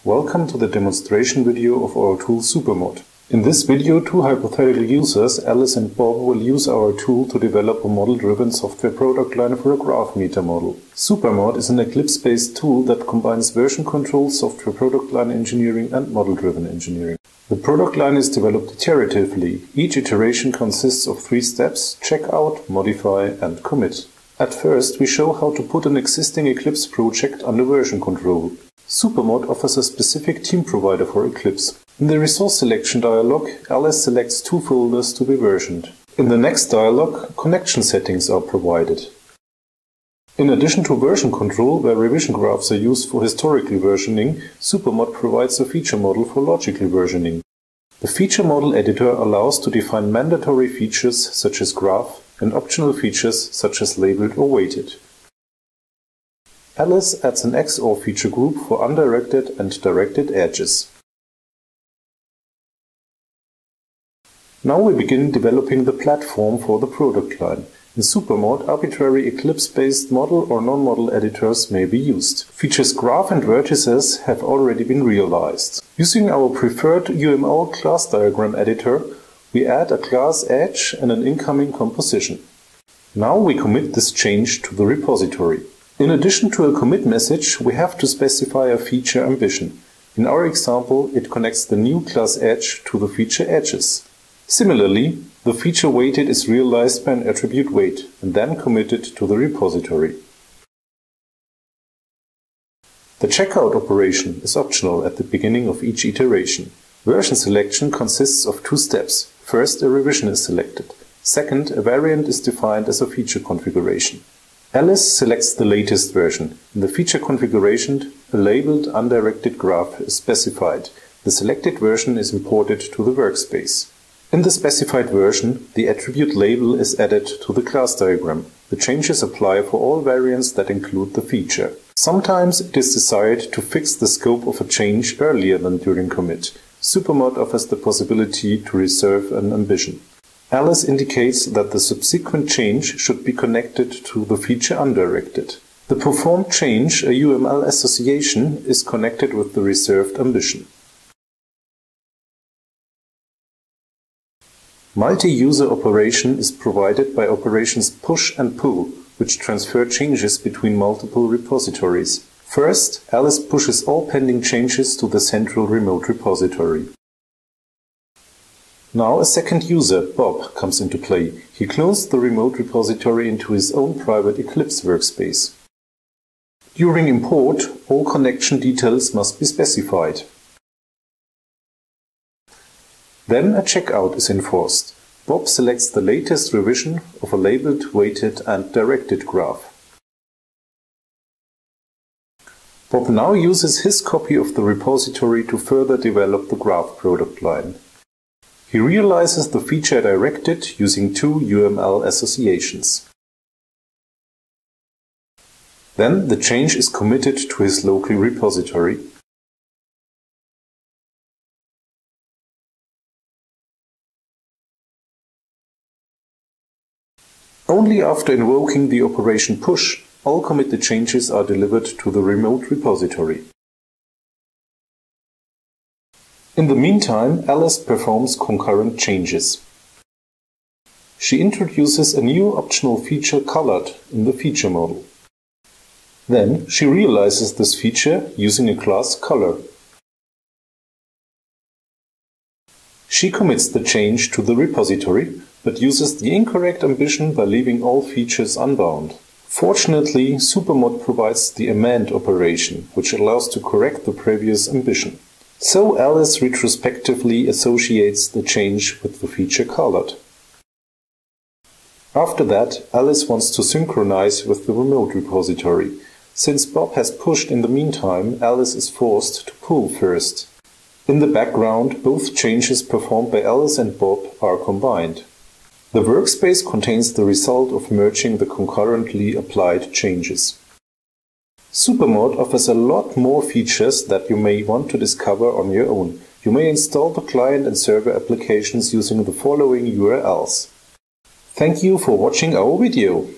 Welcome to the demonstration video of our tool Supermod. In this video, two hypothetical users, Alice and Bob, will use our tool to develop a model-driven software product line for a graph meter model. Supermod is an Eclipse-based tool that combines version control, software product line engineering and model-driven engineering. The product line is developed iteratively. Each iteration consists of 3 steps: checkout, modify and commit. At first, we show how to put an existing Eclipse project under version control. Supermod offers a specific team provider for Eclipse. In the resource selection dialog, Alice selects 2 folders to be versioned. In the next dialog, connection settings are provided. In addition to version control, where revision graphs are used for historical versioning, Supermod provides a feature model for logical versioning. The feature model editor allows to define mandatory features such as graph and optional features such as labeled or weighted. Alice adds an XOR feature group for undirected and directed edges. Now we begin developing the platform for the product line. In Supermod, arbitrary Eclipse-based model or non-model editors may be used. Features graph and vertices have already been realized. Using our preferred UML class diagram editor, we add a class edge and an incoming composition. Now we commit this change to the repository. In addition to a commit message, we have to specify a feature ambition. In our example, it connects the new class edge to the feature edges. Similarly, the feature weighted is realized by an attribute weight and then committed to the repository. The checkout operation is optional at the beginning of each iteration. Version selection consists of 2 steps. First, a revision is selected. Second, a variant is defined as a feature configuration. Alice selects the latest version. In the feature configuration, a labeled undirected graph is specified. The selected version is imported to the workspace. In the specified version, the attribute label is added to the class diagram. The changes apply for all variants that include the feature. Sometimes it is desired to fix the scope of a change earlier than during commit. Supermod offers the possibility to reserve an ambition. Alice indicates that the subsequent change should be connected to the feature undirected. The performed change, a UML association, is connected with the reserved ambition. Multi-user operation is provided by operations push and pull, which transfer changes between multiple repositories. First, Alice pushes all pending changes to the central remote repository. Now a second user, Bob, comes into play. He clones the remote repository into his own private Eclipse workspace. During import, all connection details must be specified. Then a checkout is enforced. Bob selects the latest revision of a labeled, weighted and directed graph. Bob now uses his copy of the repository to further develop the graph product line. He realizes the feature directed using 2 UML associations. Then the change is committed to his local repository. Only after invoking the operation push, all committed changes are delivered to the remote repository. In the meantime, Alice performs concurrent changes. She introduces a new optional feature colored in the feature model. Then she realizes this feature using a class color. She commits the change to the repository, but uses the incorrect ambition by leaving all features unbound. Fortunately, Supermod provides the amend operation, which allows to correct the previous ambition. So Alice retrospectively associates the change with the feature colored. After that, Alice wants to synchronize with the remote repository. Since Bob has pushed in the meantime, Alice is forced to pull first. In the background, both changes performed by Alice and Bob are combined. The workspace contains the result of merging the concurrently applied changes. Supermod offers a lot more features that you may want to discover on your own. You may install the client and server applications using the following URLs. Thank you for watching our video.